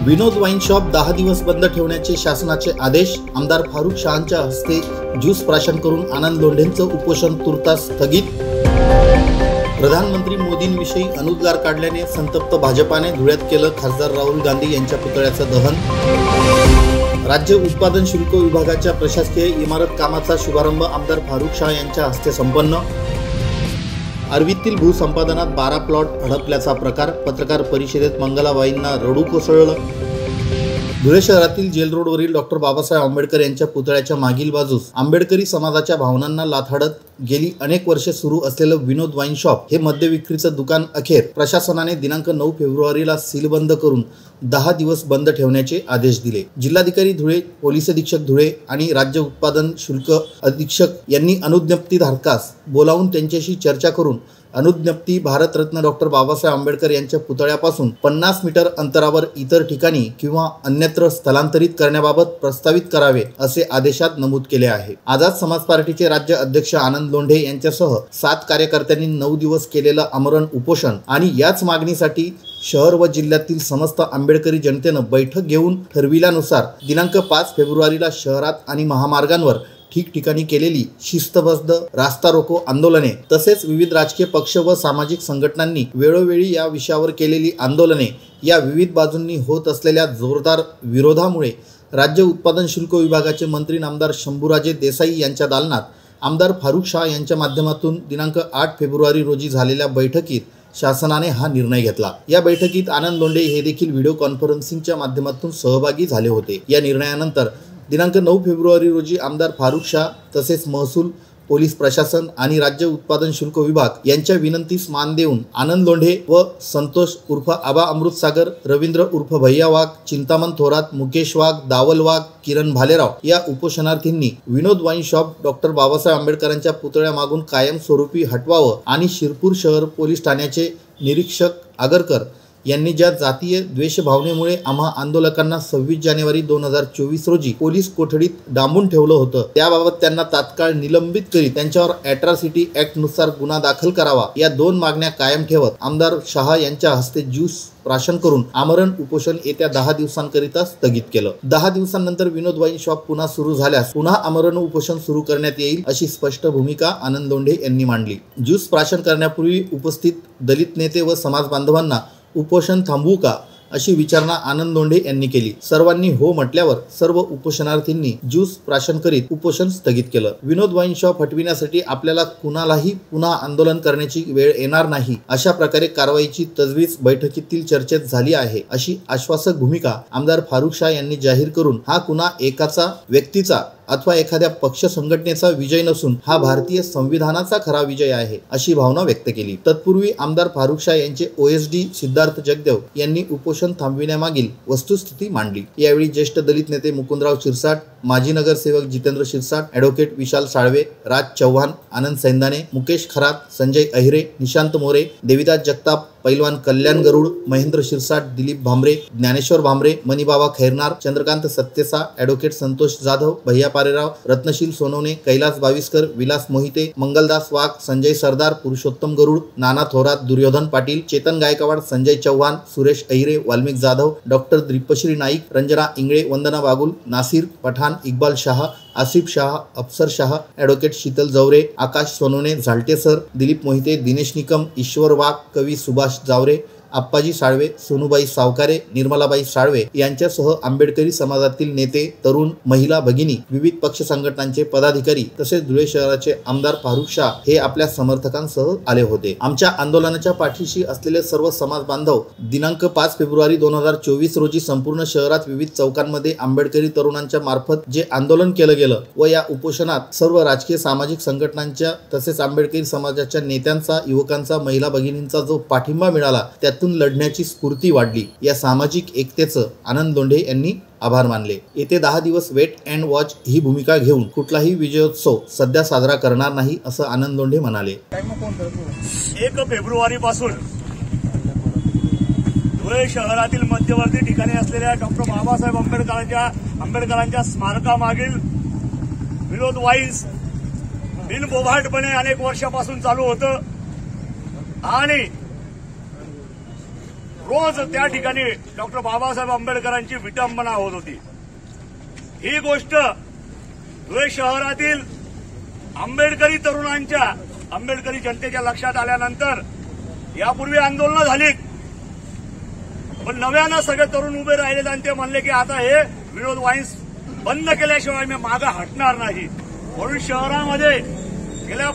विनोद wine shop 10 दिवस बंद ठेवण्याचे शासनाचे आदेश। आमदार फारुख शाहांच्या हस्ते ज्यूस प्राशन करून आनंद लोंढेंचं उपोषण तुर्तास स्थगित। प्रधानमंत्री मोदींविषयी अनुद्गार काढल्याने संतप्त भाजपाने धुळ्यात केलं खासदार राहुल गांधी यांच्या पुतळ्याचं दहन। राज्य उत्पादन शुल्क विभागाच्या प्रशासकीय इमारत कामाचा शुभारंभ आमदार फारुख शाह यांच्या हस्ते संपन्न। अरवीतील भूसंपादनात 12 प्लॉट हडपल्याचा प्रकार। पत्रकार परिषदेत मंगलाबाईंना रडू कोसळलं। धुळे शहरातील जेल रोडवरील डॉक्टर बाबासाहेब आंबेडकर यांच्या पुतळ्याच्या मागील बाजूस आंबेडकरी समाजाच्या भावनांना लाथाडत गेली अनेक वर्षे सुरू असलेलं विनोद वाईन शॉप हे मद्य विक्रीचं दुकान अखेर प्रशासनाने दिनांक 9 फेब्रुवारीला सीलबंद करून 10 दिवस बंद ठेवण्याचे आदेश दिले। जिल्हाधिकारी धुळे, पोलीस अधीक्षक धुळे आणि राज्य उत्पादन शुल्क अधीक्षक यांनी अनुज्ञप्ती धारकास बोलावून त्यांच्याशी चर्चा करून अनुज्ञप्ती भारतरत्न डॉक्टर बाबासाहेब आंबेडकर यांच्या पुतळ्यापासून 50 मीटर अंतरावर इतर ठिकाणी किंवा अन्यत्र स्थलांतरित करण्याबाबत प्रस्तावित करावे असे आदेशात नमूद केले आहे। आझाद समाज पार्टीचे राज्य अध्यक्ष आनंद लोंढे यांच्यासह 7 कार्यकर्त्यांनी 9 दिवस केलेलं आमरण उपोषण आणि याच मागणीसाठी शहर व जिल्ह्यातील समस्त आंबेडकरी जनतेनं बैठक घेऊन ठरविल्यानुसार दिनांक 5 फेब्रुवारीला शहरात आणि महामार्गांवर ठिकठिकाणी केलेली शिस्तबद्ध रास्ता रोको आंदोलने तसेच विविध राजकीय पक्ष व सामाजिक संघटनांनी वेळोवेळी या विषयावर केलेली आंदोलने या विविध बाजूंनी होत असलेल्या जोरदार विरोधामुळे राज्य उत्पादन शुल्क विभागाचे मंत्री नामदार शंभूराजे देसाई यांच्या दालनात आमदार फारुख शाह यांच्या माध्यमातून दिनांक 8 फेब्रुवारी रोजी झालेल्या बैठकीत शासनाने हा निर्णय घेतला। या बैठकीत आनंद लोंढे हे देखील व्हिडिओ कॉन्फरन्सिंगच्या माध्यमातून सहभागी झाले होते। या निर्णयानंतर दिनांक 9 फेब्रुवारी रोजी आमदार फारुख शाह तसेच महसूल, पोलीस प्रशासन आणि राज्य उत्पादन शुल्क विभाग यांच्या विनंतीस मान देऊन आनंद लोंढे व संतोष उर्फ आबा अमृतसागर, रवींद्र उर्फ भैया वाघ, चिंतामण थोरात, मुकेश वाघ, दावल वाघ, किरण भालेराव या उपोषणार्थींनी विनोद वाईन शॉप डॉक्टर बाबासाहेब आंबेडकरांच्या पुतळ्यामागून कायमस्वरूपी हटवावं आणि शिरपूर शहर पोलीस ठाण्याचे निरीक्षक आगरकर यांनी ज्या जातीय द्वेष भावनेमुळे आम्हा आंदोलकांना 26 जानेवारी 2024 रोजी पोलीस कोठडीत डांबून ठेवलं होतं त्याबाबत त्यांना तात्काळ निलंबित करीत त्यांच्यावर ॲट्रॉसिटी ॲक्ट नुसार गुन्हा दाखल करावा या 2 मागण्या कायम ठेवत आमदार शाह यांच्या हस्ते ज्यूस प्राशन करून आमरण उपोषण येत्या 10 दिवसांकरिता स्थगित केलं। 10 दिवसांनंतर विनोद वाईन शॉप पुन्हा सुरू झाल्यास पुन्हा आमरण उपोषण सुरू करण्यात येईल अशी स्पष्ट भूमिका आनंद लोंढे यांनी मांडली। ज्यूस प्राशन करण्यापूर्वी उपस्थित दलित नेते व समाज बांधवांना उपोषण थांबवू का अशी विचारणा आनंद लोंढे यांनी केली। सर्वांनी हो म्हटल्यावर सर्व उपोषणार्थींनी ज्यूस प्राशन करीत उपोषण स्थगित केलं। विनोद वाईन शॉप हटविण्यासाठी आपल्याला कुणालाही पुन्हा आंदोलन करण्याची वेळ येणार नाही अशा प्रकारे कारवाईची तजवीज बैठकीतील चर्चेत झाली आहे अशी आश्वासक भूमिका आमदार फारुख शाह यांनी जाहीर करून हा कुणा एकाचा व्यक्तीचा अथवा एखाद्या पक्ष संघटनेचा विजय नसून हा भारतीय संविधानाचा खरा विजय आहे अशी भावना व्यक्त केली। तत्पूर्वी आमदार फारुख शाह यांचे OSD सिद्धार्थ जगदेव यांनी उपोषण थांबविण्यामागील वस्तुस्थिती मांडली। यावेळी ज्येष्ठ दलित नेते मुकुंदराव शिरसाट, माजी नगरसेवक जितेंद्र शिरसाट, ॲडव्होकेट विशाल साळवे, राज चव्हाण, आनंद सैंदाने, मुकेश खरात, संजय अहिरे, निशांत मोरे, देविदास जगताप, पैलवान कल्याण गरुड, महेंद्र शिरसाट, दिलीप भांबरे, ज्ञानेश्वर भांबरे, मनीबाबा खैरनार, चंद्रकांत सत्यसा, ॲडव्होकेट संतोष जाधव, भैया पारेराव, रत्नशील सोनवणे, कैलास बाविस्कर, विलास मोहिते, मंगलदास वाघ, संजय सरदार, पुरुषोत्तम गरुड, नाना थोरात, दुर्योधन पाटील, चेतन गायकवाड, संजय चव्हाण, सुरेश अहिरे, वाल्मिक जाधव, डॉक्टर दीपश्री नाईक, रंजना इंगळे, वंदना बागुल, नासिर पठाण, इक्बाल शाह, आसिफ शाह, अफसर शाह, ॲडव्होकेट शीतल जवरे, आकाश सोनवणे, झालटे सर, दिलीप मोहिते, दिनेश निकम, ईश्वर वाघ, कवी सुभाष जावरे, आप्पाजी साळवे, सोनूबाई सावकारे, निर्मलाबाई साळवे यांच्यासह आंबेडकरी समाजातील नेते, तरुण, महिला भगिनी, विविध पक्ष संघटनांचे पदाधिकारी तसेच धुळे शहराचे आमदार फारुख शाह हे आपल्या समर्थकांसह आले होते। आमच्या आंदोलनाच्या पाठीशी असलेले सर्व समाज बांधव दिनांक 5 फेब्रुवारी 2024 रोजी संपूर्ण शहरात विविध चौकांमध्ये आंबेडकरी तरुणांच्या मार्फत जे आंदोलन केलं गेलं व या उपोषणात सर्व राजकीय सामाजिक संघटनांच्या तसेच आंबेडकरी समाजाच्या नेत्यांचा, युवकांचा, महिला भगिनींचा जो पाठिंबा मिळाला त्यातून लढण्याची स्फूर्ती वाढली। या सामाजिक एकतेचं आनंद लोंढे यांनी आभार मानले। येते 10 दिवस वेट अँड वॉच ही भूमिका घेऊन कुठलाही विजयोत्सव सध्या साजरा करणार नाही असं आनंद लोंढे म्हणाले। 1 फेब्रुवारी पासून धुळे शहरातील मध्यवर्ती ठिकाणी असलेल्या डॉक्टर बाबासाहेब आंबेडकरांच्या स्मारकामागील विनोद वाईन्स बिनबोभाटपणे अनेक वर्षापासून चालू होतं आणि रोज त्या ठिकाणी डॉक्टर बाबासाहेब आंबेडकरांची विटंबना होत होती। ही गोष्ट धुळे शहरातील आंबेडकरी तरुणांच्या, आंबेडकरी जनतेच्या लक्षात आल्यानंतर यापूर्वी आंदोलनं झालीत, पण नव्यानं सगळे तरुण उभे राहिलेत आणि ते म्हणले की आता हे विनोद वाईन्स बंद केल्याशिवाय मी मागे हटणार नाही। म्हणून शहरामध्ये गेल्या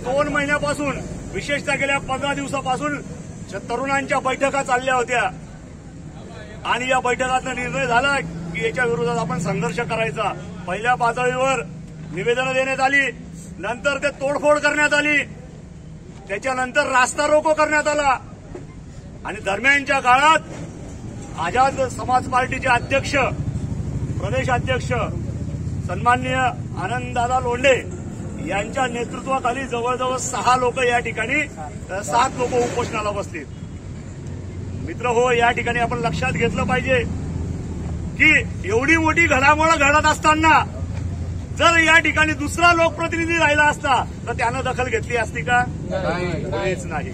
2 महिन्यापासून, विशेषतः गेल्या 15 दिवसापासून तरुणांच्या बैठका चालल्या होत्या आणि या बैठकातनं निर्णय झाला की याच्या विरोधात आपण संघर्ष करायचा। पहिल्या पातळीवर निवेदनं देण्यात आली, नंतर ते तोडफोड करण्यात आली, त्याच्यानंतर रास्ता रोको करण्यात आला आणि दरम्यानच्या काळात आझाद समाज पार्टीचे अध्यक्ष, प्रदेश अध्यक्ष सन्माननीय आनंददादा लोंढे यांच्या नेतृत्वाखाली जवळजवळ 6 लोक या ठिकाणी, 7 लोक उपोषणाला बसलीत। मित्र हो, या ठिकाणी आपण लक्षात घेतलं पाहिजे की एवढी मोठी घडामोड घडत असताना जर या ठिकाणी दुसरा लोकप्रतिनिधी राहिला असता तर त्यानं दखल घेतली असती का? कोणीच नाही।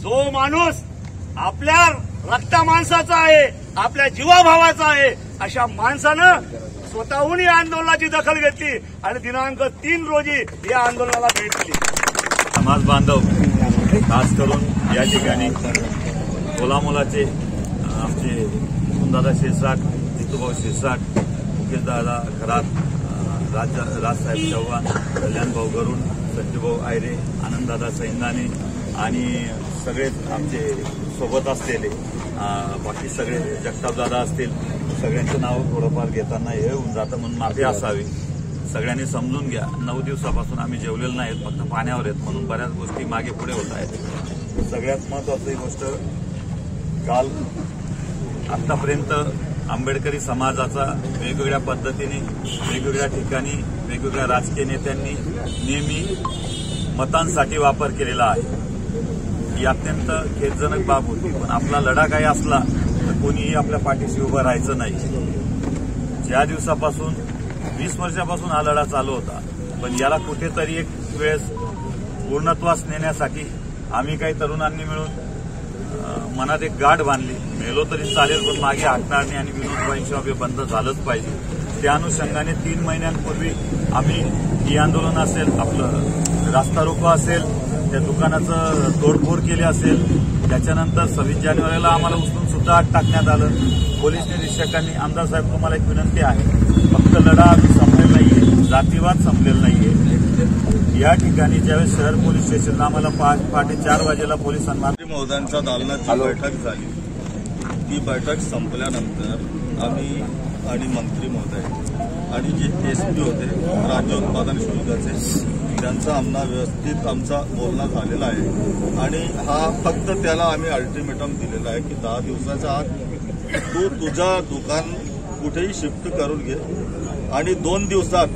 जो माणूस आपल्या रक्ता माणसाचा आहे, आपल्या जीवाभावाचा आहे, अशा माणसानं स्वतःहून या आंदोलनाची दखल घेतली आणि दिनांक 3 रोजी या आंदोलनाला भेट दिली। समाज बांधव खास करून या ठिकाणी कोलामोलाचे आमचे दादा शिरसाट, जितूभाऊ शिरसाट, मुकेशदादा खरात, राजसाहेब चव्हाण, कल्याणभाऊ गरुड, संजूभाऊ आयरे, आनंददादा सैंदाने आणि सगळे आमचे सोबत असलेले बाकी सगळे जगतापदादा असतील, सगळ्यांचं नाव थोडंफार घेताना हे होऊन जातं म्हणून माफी असावी। सगळ्यांनी समजून घ्या, 9 दिवसापासून आम्ही जेवलेलो नाहीत, फक्त पाण्यावर आहेत म्हणून बऱ्याच गोष्टी मागे पुढे होत आहेत। सगळ्यात महत्वाची गोष्ट, काल आतापर्यंत आंबेडकरी समाजाचा वेगवेगळ्या पद्धतीने, वेगवेगळ्या ठिकाणी, वेगवेगळ्या राजकीय नेत्यांनी नेहमी मतांसाठी वापर केलेला आहे। ही अत्यंत खेदजनक बाब होती, पण आपला लढा काही असला तर कोणीही आपल्या पाठीशी उभं राहायचं नाही। ज्या दिवसापासून 20 वर्षापासून हा लढा चालू होता, पण याला कुठेतरी एक वेळेस पूर्णत्वास नेण्यासाठी आम्ही काही तरुणांनी मिळून मनात एक गाठ बांधली, मेलो तरी चालेल पण मागे हटणार नाही आणि विनोद वाईन शॉप हे बंद झालंच पाहिजे। त्या अनुषंगाने 3 महिन्यांपूर्वी आम्ही ही आंदोलन असेल, आपलं रास्ता रोको असेल, त्या दुकानाचं तोडफोड केली असेल, त्याच्यानंतर 26 जानेवारीला आम्हाला उचलून सुद्धा आत टाकण्यात आलं। पोलीस निरीक्षकांनी, आमदार साहेब तुम्हाला एक विनंती आहे, फक्त लढा अजून संपलेला नाहीये, जातीवाद संपलेला नाहीये। या ठिकाणी ज्यावेळेस शहर पोलीस स्टेशनला आम्हाला पहाटे 4 वाजेला पोलिसांमार्फत महोदयांच्या दालनाची बैठक झाली। ती बैठक संपल्यानंतर आम्ही आणि मंत्री महोदय आणि जे एसपी होते राज्य उत्पादन शुल्काचे, त्यांचा व्यवस्थित आमचा बोलणं झालेला आहे आणि हा फक्त त्याला आम्ही अल्टिमेटम दिलेला आहे की 10 दिवसाच्या आत तू तुझं दुकान कुठेही शिफ्ट करून घे आणि 2 दिवसात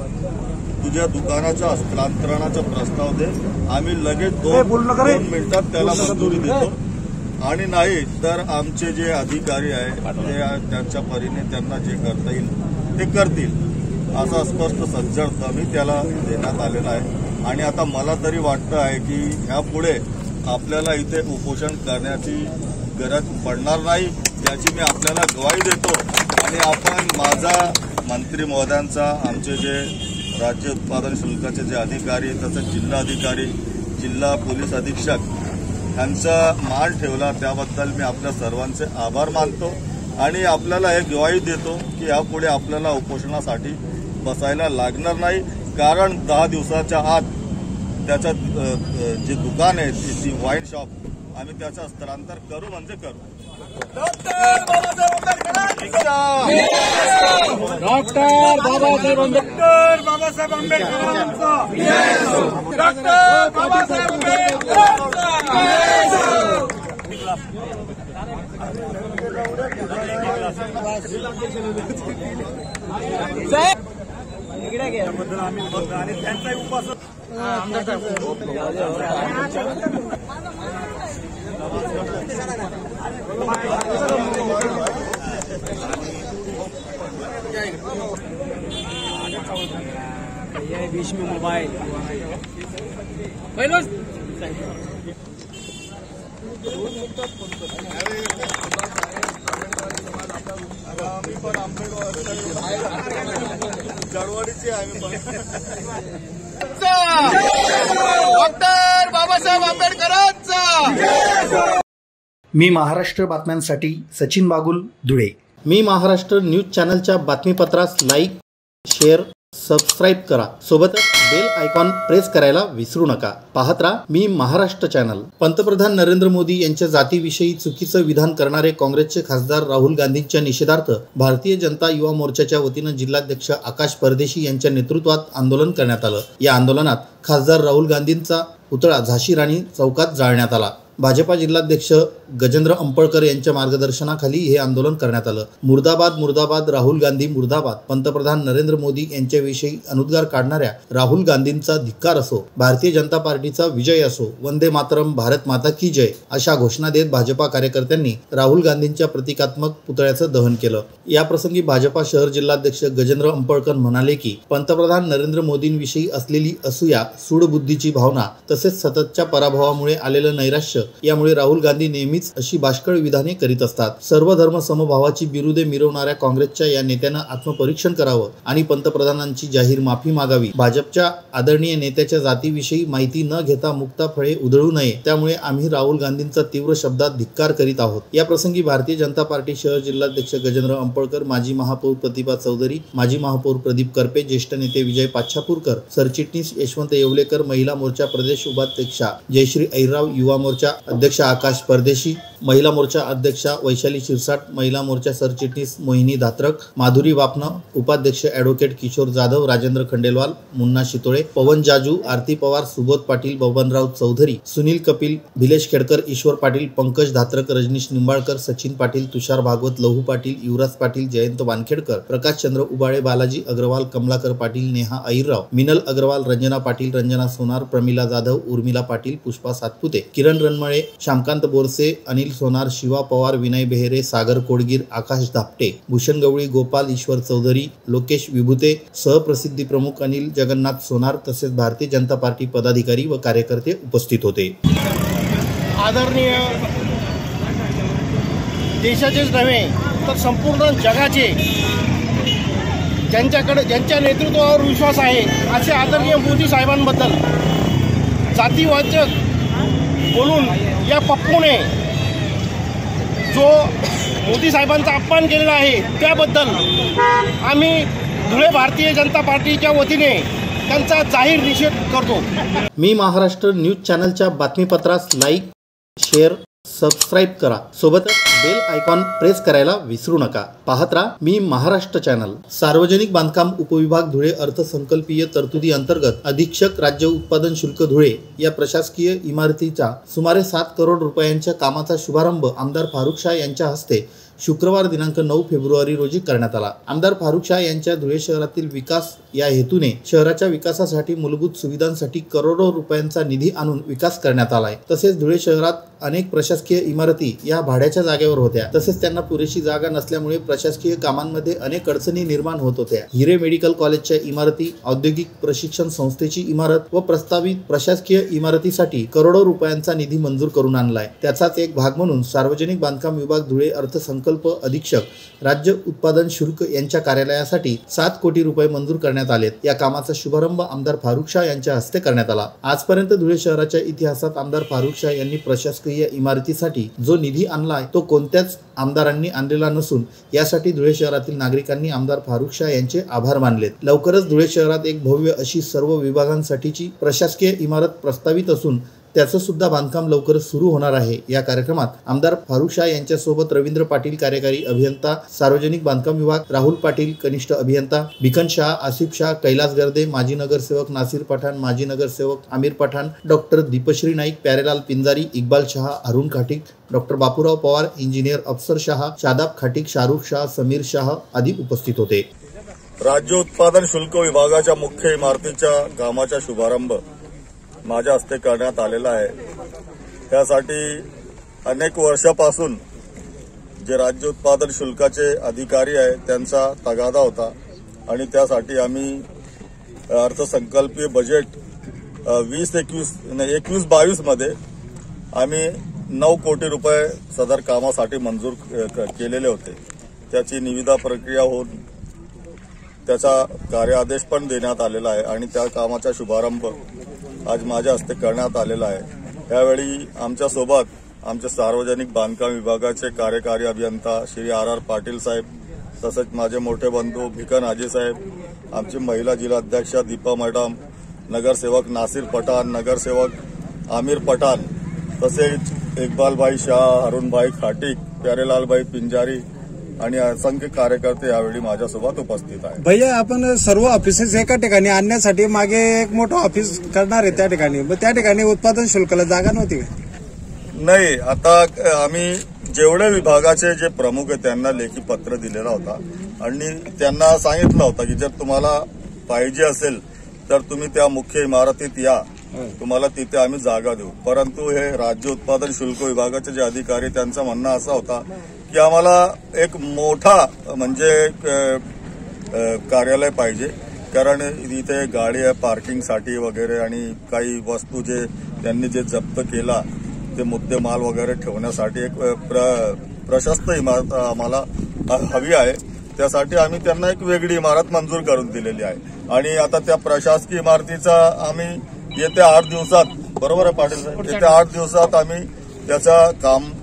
तुझ्या दुकानाच्या हस्तांतरणाचा प्रस्ताव दे, आम्ही लगेच 2 मिनिटात त्याला मंजुरी देतो आणि नाही तर आमचे जे अधिकारी आहेत ते त्यांच्या परीने त्यांना जे करता येईल ते करतील, असा स्पष्ट सज्जड आम्ही त्याला देण्यात आलेला आहे। आणि आता मला तरी वाटतं आहे की ह्यापुढे आपल्याला इथे उपोषण करण्याची गरज पडणार नाही, याची मी आपल्याला ग्वाही देतो। आणि आपण माझा, मंत्री महोदयांचा, आमचे जे राज्य उत्पादन शुल्काचे जे अधिकारी, तसंच जिल्हाधिकारी, जिल्हा पोलीस अधीक्षक यांचा मान ठेवला, त्याबद्दल मी आपल्या सर्वांचे आभार मानतो आणि आपल्याला हे ग्वाही देतो की यापुढे आपल्याला उपोषणासाठी बसायला लागणार नाही, कारण 10 दिवसाच्या आत त्याचं जे दुकान आहे, ती वाईन शॉप, आम्ही त्याचं स्थलांतर करू म्हणजे करू। डॉक्टर बाबासाहेब आंबेडकरांचा, डॉक्टर बाबासाहेब त्याबद्दल आम्ही बघतो आणि त्यांचाही उपास आमदार बीच में मोबाइल आम्ही पण आंबेडकर जळवाडीचे आम्ही पण डॉक्टर बाबासाहेब आंबेडकरांचा. मी महाराष्ट्र बातम्यांसाठी सचिन बागुल, धुळे. मी महाराष्ट्र न्यूज चॅनलच्या बातमीपत्रास लाईक, शेअर, सबस्क्राईब करा. सोबतच बेल आयकॉन प्रेस करायला विसरू नका. पाहत राहा मी महाराष्ट्र चॅनल. पंतप्रधान नरेंद्र मोदी यांच्या जातीविषयी चुकीचं विधान करणारे काँग्रेसचे खासदार राहुल गांधींच्या निषेधार्थ भारतीय जनता युवा मोर्चाच्या वतीनं जिल्हाध्यक्ष आकाश परदेशी यांच्या नेतृत्वात आंदोलन करण्यात आलं. या आंदोलनात खासदार राहुल गांधींचा पुतळा झाशी राणी चौकात जाळण्यात आला. भाजपा जिल्हाध्यक्ष गजेंद्र अंपळकर यांच्या मार्गदर्शनाखाली हे आंदोलन करण्यात आलं. मुर्दाबाद मुर्दाबाद राहुल गांधी मुर्दाबाद. पंतप्रधान नरेंद्र मोदी यांच्याविषयी अनुद्गार काढणाऱ्या राहुल गांधींचा धिक्कार असो, भारतीय जनता पार्टीचा विजय असो, वंदे मातरम, भारत माता की जय अशा घोषणा देत भाजपा कार्यकर्त्यांनी राहुल गांधींच्या प्रतिकात्मक पुतळ्याचं दहन केलं. याप्रसंगी भाजपा शहर जिल्हाध्यक्ष गजेंद्र अंपळकर म्हणाले की पंतप्रधान नरेंद्र मोदींविषयी असलेली असूया, सूडबुद्धीची भावना तसेच सततच्या पराभवामुळे आलेलं नैराश्य यामुळे राहुल गांधी नेहमीच अशी बाष्कळ विधाने करीत असतात. सर्व धर्म समभावाची बिरुदे मिरवणाऱ्या काँग्रेसच्या या नेत्यानं आत्मपरीक्षण करावं आणि पंतप्रधानांची जाहीर माफी मागावी. भाजपच्या आदरणीय नेत्याच्या जातीविषयी माहिती न घेता मुक्ता फळे उधळू नये, त्यामुळे आम्ही राहुल गांधींचा तीव्र शब्दात धिक्कार करीत आहोत. या प्रसंगी भारतीय जनता पार्टी शहर जिल्हाध्यक्ष गजेंद्र अंपळकर, माजी महापौर प्रतिभा चौधरी, माजी महापौर प्रदीप करपे, ज्येष्ठ नेते विजय पाच्छापूरकर, सरचिटणीस यशवंत येवलेकर, महिला मोर्चा प्रदेश उपाध्यक्षा जयश्री ऐराव, युवा मोर्चा अध्यक्ष आकाश परदेशी, महिला मोर्चा अध्यक्षा वैशाली शिरसाट, महिला मोर्चा सरचिटणीस मोहिनी धात्रक, माधुरी वापन, उपाध्यक्ष ॲडव्होकेट किशोर जाधव, राजेंद्र खंडेलवाल, मुन्ना शितोळे, पवन जाजू, आरती पवार, सुबोध पाटील, बबनराव चौधरी, सुनील कपिल, भिलेश खेडकर, ईश्वर पाटील, पंकज धात्रक, रजनीश निंबाळकर, सचिन पाटील, तुषार भागवत, लहू पाटील, युवराज पाटील, जयंत वानखेडकर, प्रकाश चंद्र उबाळे, बालाजी अग्रवाल, कमलाकर पाटील, नेहा अहिरराव, मिनल अग्रवाल, रंजना पाटील, रंजना सोनार, प्रमिला जाधव, उर्मिला पाटील, पुष्पा सातपुते, किरण रणमळे, श्यामकांत बोरसे, अनिल सोनार, शिवा पवार, विनय बेहेरे, सागर कोडगीर, आकाश धापटे, भूषण गवळी, गोपाल ईश्वर चौधरी, लोकेश विभूते, सहप्रसिद्धी प्रमुख अनिल जगन्नाथ सोनार तसेच भारतीय जनता पार्टी पदाधिकारी व कार्यकर्ते उपस्थित होते. आदरणीय देशाचेच नव्हे तर संपूर्ण जगाचे ज्यांच्या नेतृत्वावर विश्वास आहे असे आदरणीय मोदी साहेबांबद्दल जातीवाचक बोलून या पप्पूने जो मोदी साहेबांचा अपमान केलेला आहे त्याबद्दल आम्ही धुळे भारतीय जनता पार्टीच्या वतीने त्यांचा जाहीर निषेध करतो. मी महाराष्ट्र न्यूज चॅनलच्या बातमीपत्रास लाईक, शेअर, सबस्क्राईब करा. सोबतच बेल आयकॉन प्रेस करायला विसरू नका. पाहत राहा मी महाराष्ट्र चॅनल. सार्वजनिक बांधकाम उपविभाग धुळे अर्थसंकल्पीय तरतुदी अंतर्गत अधीक्षक राज्य उत्पादन शुल्क धुळे या प्रशासकीय इमारतीचा सुमारे 7 करोड रुपयांच्या कामाचा शुभारंभ आमदार फारुख शाह यांच्या हस्ते शुक्रवार दिनांक 9 फेब्रुवारी रोजी करण्यात आला. आमदार फारुख शाह यांच्या धुळे शहरातील विकास या हेतूने शहराच्या विकासासाठी मूलभूत सुविधांसाठी करोडो रुपयांचा निधी आणून विकास करण्यात आलाय. तसेच धुळे शहरात अनेक प्रशासकीय इमारती या भाड्याच्या जागेवर होत्या. तसेच त्यांना पुरेशी जागा नसल्यामुळे प्रशासकीय कामांमध्ये अनेक अडचणी निर्माण होत होत्या. हिरे मेडिकल कॉलेजच्या इमारती, औद्योगिक प्रशिक्षण संस्थेची इमारत व प्रस्तावित प्रशासकीय इमारतीसाठी करोडो रुपयांचा निधी मंजूर करून आणलाय. त्याचाच एक भाग म्हणून सार्वजनिक बांधकाम विभाग धुळे अर्थसंकल्प अधीक्षक राज्य उत्पादन शुल्क यांच्या कार्यालयासाठी 7 कोटी रुपये मंजूर करण्यात आलेत. या कामाचा शुभारंभ आमदार फारुख शाह यांच्या हस्ते करण्यात आला. आजपर्यंत धुळे शहराच्या इतिहासात आमदार फारुख शाह यांनी प्रशासकीय इमारतीसाठी जो निधी आणलाय तो कोणत्याच आमदारांनी आणलेला नसून यासाठी धुळे शहरातील नागरिकांनी आमदार फारुख शाह यांचे आभार मानलेत. लवकरच धुळे शहरात एक भव्य अशी सर्व विभागांसाठीची प्रशासकीय इमारत प्रस्तावित असून त्याचं सुद्धा बांधकाम लवकरच सुरू होणार आहे. या कार्यक्रमात आमदार फारुख शाह यांच्यासोबत रवींद्र पाटील कार्यकारी अभियंता सार्वजनिक बांधकाम विभाग, राहुल पाटील कनिष्ठ अभियंता, भिकन शाह, आसिफ शाह, कैलास गर्दे, माजी नगरसेवक नासिर पठाण, माजी नगरसेवक Aamir Pathan, doctor Deepshree Naik, Pyarelal Pinjari, Iqbal Shah, Arun Khatik, doctor Bapurao Pawar, engineer Afsar Shah, Shadab Khatik, Shahrukh Shah, Sameer Shah आदी उपस्थित होते. राज्य उत्पादन शुल्क विभागाच्या मुख्य इमारतीच्या कामाचा शुभारंभ माझ्या हस्ते करण्यात आलेला आहे. त्यासाठी अनेक वर्षापासून जे राज्य उत्पादन शुल्काचे अधिकारी आहेत त्यांचा तगादा होता आणि त्यासाठी आम्ही अर्थसंकल्पीय बजेट 21-22 मध्ये आम्ही 9 कोटी रुपये सदर कामासाठी मंजूर केलेले होते. त्याची निविदा प्रक्रिया होऊन त्याचा कार्यादेश पण देण्यात आलेला आहे आणि त्या कामाचा शुभारंभ आज माझ्या हस्ते करण्यात आलेला आहे. यावेळी आमच्यासोबत आमचे सार्वजनिक बांधकाम विभागाचे कार्यकारी अभियंता श्री RR पाटील साहेब, तसेच माझे मोठे बंधू भिकन हाजी साहेब, आमची महिला जिल्हाध्यक्षा दीपा मॅडम, नगरसेवक नासिर पठाण, नगरसेवक आमिर पठाण, तसेच इकबालभाई शाह, अरुणभाई खाटिक, प्यारेलालभाई पिंजारी आणि असंख्य कार्यकर्ते यावेळी माझ्यासोबत उपस्थित आहेत. भैया, आपण सर्व ऑफिसेस एका ठिकाणी आणण्यासाठी मागे एक मोठं ऑफिस करणार आहे त्या ठिकाणी, मग त्या ठिकाणी उत्पादन शुल्काला जागा नव्हती? नाही, आता आम्ही जेवढे विभागाचे जे प्रमुख आहेत त्यांना लेखी पत्र दिलेला होता आणि त्यांना सांगितलं होतं की जर तुम्हाला पाहिजे असेल तर तुम्ही त्या मुख्य इमारतीत या, तुम्हाला तिथे आम्ही जागा देऊ. परंतु हे राज्य उत्पादन शुल्क विभागाचे जे अधिकारी, त्यांचं म्हणणं असं होता की आम्हाला एक मोठा म्हणजे कार्यालय पाहिजे, कारण इथे गाडी आहे पार्किंगसाठी वगैरे आणि काही वस्तू जे त्यांनी जे जप्त केला ते मुद्देमाल वगैरे ठेवण्यासाठी एक प्रशस्त इमारत आम्हाला हवी आहे. त्यासाठी आम्ही त्यांना एक वेगळी इमारत मंजूर करून दिलेली आहे आणि आता त्या प्रशासकीय इमारतीचा आम्ही येत्या 8 दिवसात, बरोबर आहे पाटील साहेब, येत्या 8 दिवसात आम्ही त्याचा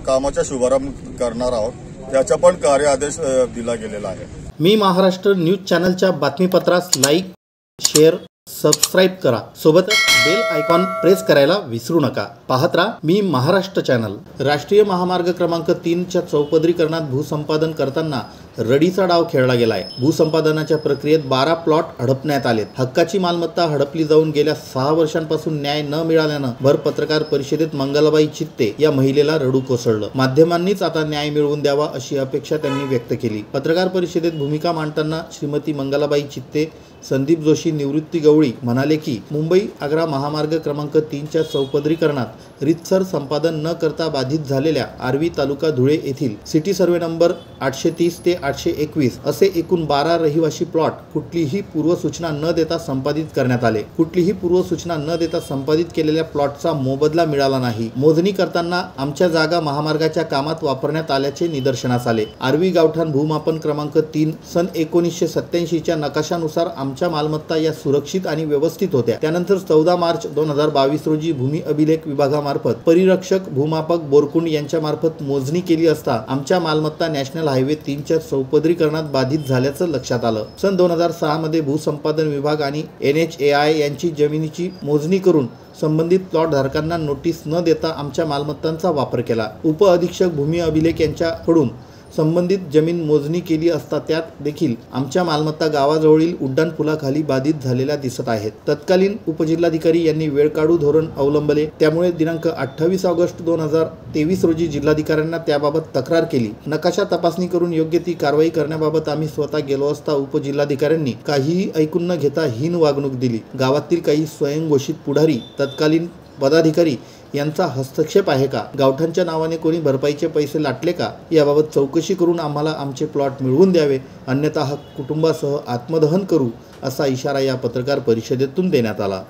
कामाचा शुभारंभ करणार आहोत. त्याचा पण कार्यादेश दिला गेलेला आहे. मी महाराष्ट्र न्यूज चॅनलच्या बातमीपत्रास लाईक, शेअर, सबस्क्राईब करा. सोबतच बेल आयकॉन प्रेस करायला विसरू नका. पाहत राहा मी महाराष्ट्र चॅनल. राष्ट्रीय महामार्ग क्रमांक 3च्या चौपदरीकरणात भूसंपादन करताना रडीचा डाव खेळला गेलाय. भूसंपादनाच्या प्रक्रियेत 12 प्लॉट हडपण्यात आलेत. हक्काची मालमत्ता हडपली जाऊन गेल्या 6 वर्षांपासून न्याय न मिळाल्यानं भर पत्रकार परिषदेत मंगलाबाई चित्ते या महिलेला रडू कोसळलं. माध्यमांनीच आता न्याय मिळवून द्यावा अशी अपेक्षा त्यांनी व्यक्त केली. पत्रकार परिषदेत भूमिका मांडताना श्रीमती मंगलाबाई चित्ते, संदीप जोशी, निवृत्ती गवळी म्हणाले की मुंबई आग्रा महामार्ग क्रमांक 3च्या चौपदरीकरणात रीतसर संपादन न करता बाधित झालेल्या आर्वी तालुका धुळे येथील सिटी सर्वे नंबर 830 ते 821 असे एकूण 12 रहिवासी प्लॉट कुठलीही पूर्वसूचना न देता संपादित करण्यात आले. कुठलीही पूर्वसूचना न देता संपादित केलेल्या प्लॉटचा मोबदला मिळाला नाही. मोजणी करताना आमच्या जागा महामार्गाच्या कामात वापरण्यात आल्याचे निदर्शनास आले. आर्वी गावठाण भूमापन क्रमांक 3 सन 1987च्या नकाशानुसार आमच्या मालमत्ता या सुरक्षित आणि व्यवस्थित होत्या. त्यानंतर 14 मार्च 2022 रोजी भूमी अभिलेख विभागामार्फत परिरक्षक भूमापक बोरकुंड यांच्या मार्फत मोजणी केली असता आमच्या मालमत्ता नॅशनल हायवे 3च्या चौपदरीकरणात बाधित झाल्याचं लक्षात आलं. सन 2006 मध्ये भूसंपादन विभाग आणि NHAI यांची जमिनीची मोजणी करून संबंधित प्लॉट धारकांना नोटीस न देता आमच्या मालमत्तांचा वापर केला. उप अधीक्षक भूमी अभिलेख यांच्याकडून संबंधित जमीन मोजणी केली असता त्यात देखील आमच्या मालमत्ता गावाजवळील उड्डाण पुलाखाली बाधित झालेल्या दिसत आहेत. तत्कालीन उपजिल्हाधिकारी यांनी वेळकाढू धोरण अवलंबले. त्यामुळे दिनांक 28 ऑगस्ट 2023 रोजी जिल्हाधिकाऱ्यांना त्याबाबत तक्रार केली. नकाशा तपासणी करून योग्य ती कारवाई करण्याबाबत आम्ही स्वतः गेलो असता उपजिल्हाधिकाऱ्यांनी काहीही ऐकून न घेता हीन वागणूक दिली. गावातील काही स्वयंघोषित पुढारी, तत्कालीन पदाधिकारी यांचा हस्तक्षेप आहे का? गावठाणच्या नावाने कोणी भरपाईचे पैसे लाटले का? याबाबत चौकशी करून आम्हाला आमचे प्लॉट मिळवून द्यावे, अन्यथा हा कुटुंबासह आत्मदहन करू असा इशारा या पत्रकार परिषदेतून देण्यात आला.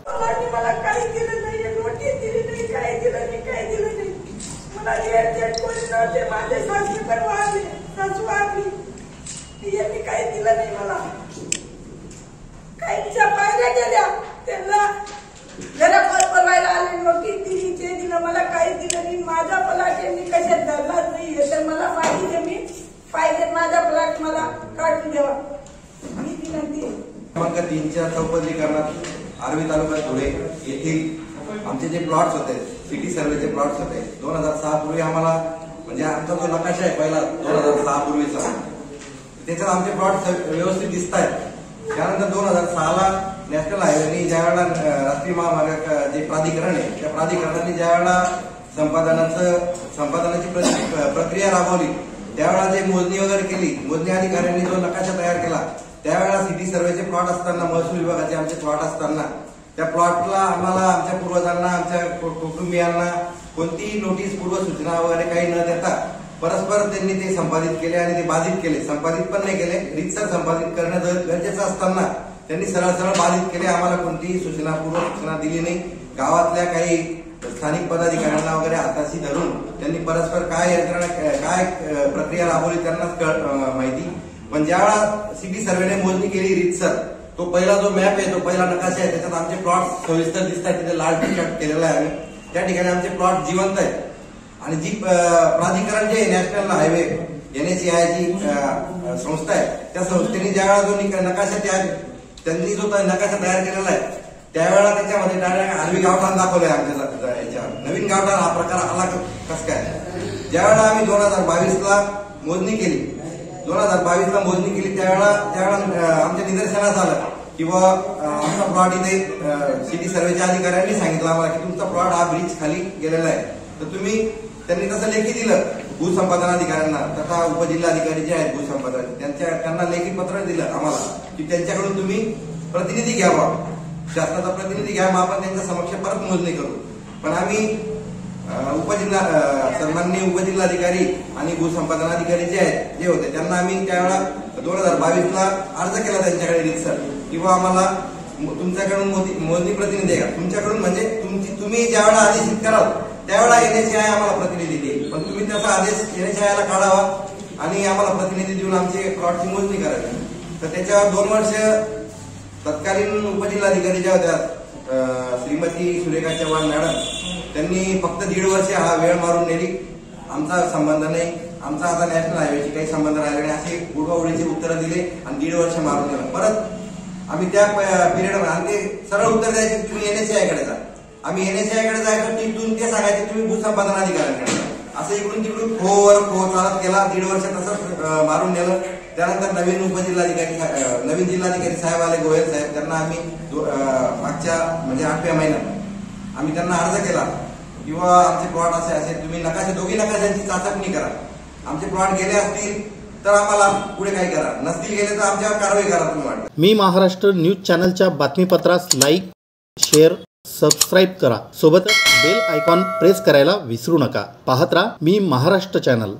मला काही दिलं नाही. माझा प्लॉट यांनी कशात धरलाच नाही. तर मला माझी जमीन पाहिजे, माझा प्लॉट मला काढून द्यावा ही विनंती. क्रमांक 3च्या चौपदरीकरणात आर्वी तालुका धुळे येथील आमचे जे प्लॉट्स होते, सिटी सर्वेचे प्लॉट्स होते, 2006 पूर्वी आम्हाला म्हणजे आमचा जो नकाशा आहे पहिला 2006 पूर्वीचा, त्याच्यात आमचे प्लॉट व्यवस्थित दिसत आहेत. त्यानंतर 2006ला नॅशनल हायवेनी ज्यावेळेला राष्ट्रीय महामार्ग जे प्राधिकरण आहे त्या प्राधिकरणाने ज्यावेळेला संपादनाची प्रक्रिया राबवली त्यावेळेला जे मोजणी वगैरे केली, मोजणी अधिकाऱ्यांनी जो नकाशा तयार केला त्यावेळेला सिटी सर्वेचे प्लॉट असताना, महसूल विभागाचे आमचे प्लॉट असताना त्या प्लॉटला आम्हाला आमच्या पूर्वजांना, आमच्या कुटुंबियांना कोणतीही नोटीस, पूर्वसूचना वगैरे काही न देता परस्पर त्यांनी ते संपादित केले आणि ते बाधित केले. संपादित पण नाही केले, रीतसर संपादित करणं गरजेचं असताना त्यांनी सरळ सरळ बाधित केले. आम्हाला कोणतीही सूचना, पूर्व सूचना दिली नाही. गावातल्या काही स्थानिक पदाधिकाऱ्यांना वगैरे हाताशी धरून त्यांनी परस्पर काय प्रक्रिया राबवली त्यांनाच माहिती. पण ज्यावेळा सिटी सर्व्हेने मोजणी केली रीतसर, तो पहिला जो मॅप आहे, तो पहिला नकाशा आहे, त्याच्यात आमचे प्लॉट सविस्तर दिसतात. तिथे लाल टिकट केलेला आहे आम्ही. त्या ठिकाणी आमचे प्लॉट जिवंत आहेत. आणि जी प्राधिकरण जे नॅशनल हायवे NHAI जी संस्था आहे, त्या संस्थेने ज्यावेळा जो नकाशा त्यांनी जो नकाशा तयार केलेला आहे, त्यावेळेला त्याच्यामध्ये डायरेक्ट आर्वी गावठाण दाखवलंय. आमच्या याच्यावर नवीन गावठाण हा प्रकार आला कस काय. ज्यावेळेला आम्ही 2022ला मोजणी केली, 2022ला मोजणी केली, त्यावेळेला आमच्या निदर्शनास आलं किंवा आमचा प्लॉट इथे सिटी सर्वेच्या अधिकाऱ्यांनी सांगितलं आम्हाला की तुमचा प्लॉट हा ब्रिज खाली गेलेला आहे. तर त्यांनी तसं लेखी दिलं भूसंपादनाधिकाऱ्यांना तथा उपजिल्हाधिकारी जे आहेत भूसंपादन, त्यांना लेखी पत्र दिलं आम्हाला की त्यांच्याकडून तुम्ही प्रतिनिधी घ्यावा, शासनाचा प्रतिनिधी घ्या, मग आपण त्यांच्या समक्ष परत मोजणी करू. पण आम्ही सन्माननीय उपजिल्हाधिकारी आणि भूसंपादनाधिकारी जे होते त्यांना आम्ही त्यावेळेला 2022ला अर्ज केला त्यांच्याकडे रीतसर किंवा आम्हाला तुमच्याकडून मोजणी प्रतिनिधी घ्या. तुमच्याकडून म्हणजे तुम्ही ज्यावेळेला आदेशित कराल त्यावेळेला NHAI आम्हाला प्रतिनिधी देईल. पण तुम्ही त्याचा आदेश NHAIला काढावा आणि आम्हाला प्रतिनिधी देऊन आमची प्लॉटची मोजणी करावी. तर त्याच्यावर 2 वर्ष तत्कालीन उपजिल्हाधिकारी ज्या होत्या श्रीमती सुरेखा चव्हाण मॅडम, त्यांनी फक्त 1.5 वर्ष हा वेळ मारून नेली. आमचा संबंध नाही, आमचा आता नॅशनल हायवेची काही संबंध राहिले नाही असे उडवाउडीचे उत्तरं दिले आणि 1.5 वर्ष मारून नेलं. परत आम्ही त्या पिरियडमध्ये आणि ते सरळ उत्तर द्यायचे तुम्ही NHAIकडे जा. आम्ही NHAIकडे जायचं, तिथून ते सांगायचे तुम्ही भूसंपादनाधिकाऱ्यांकडे जा. असं इकडून तिकडून खो चालत केला. 1.5 वर्ष तसंच मारून नेलं. त्यानंतर नवीन जिल्हाधिकारी साहेब आले, गोयल साहेब, त्यांना आम्ही मागच्या म्हणजे 8व्या महिन्यात आम्ही त्यांना अर्ज केला किंवा आमचे प्लॉट असे तुम्ही दोघी नकाशांची चाचपणी करा. आमचे प्लॉट गेले असतील तर आम्हाला पुढे काही करा, नसतील गेले तर आमच्यावर कारवाई करा तुम्ही वाटतं. मी महाराष्ट्र न्यूज चॅनलच्या बातमीपत्रास लाईक, शेअर, सबस्क्राईब करा. सोबतच बेल आयकॉन प्रेस करायला विसरू नका. पाहत राहा मी महाराष्ट्र चॅनल.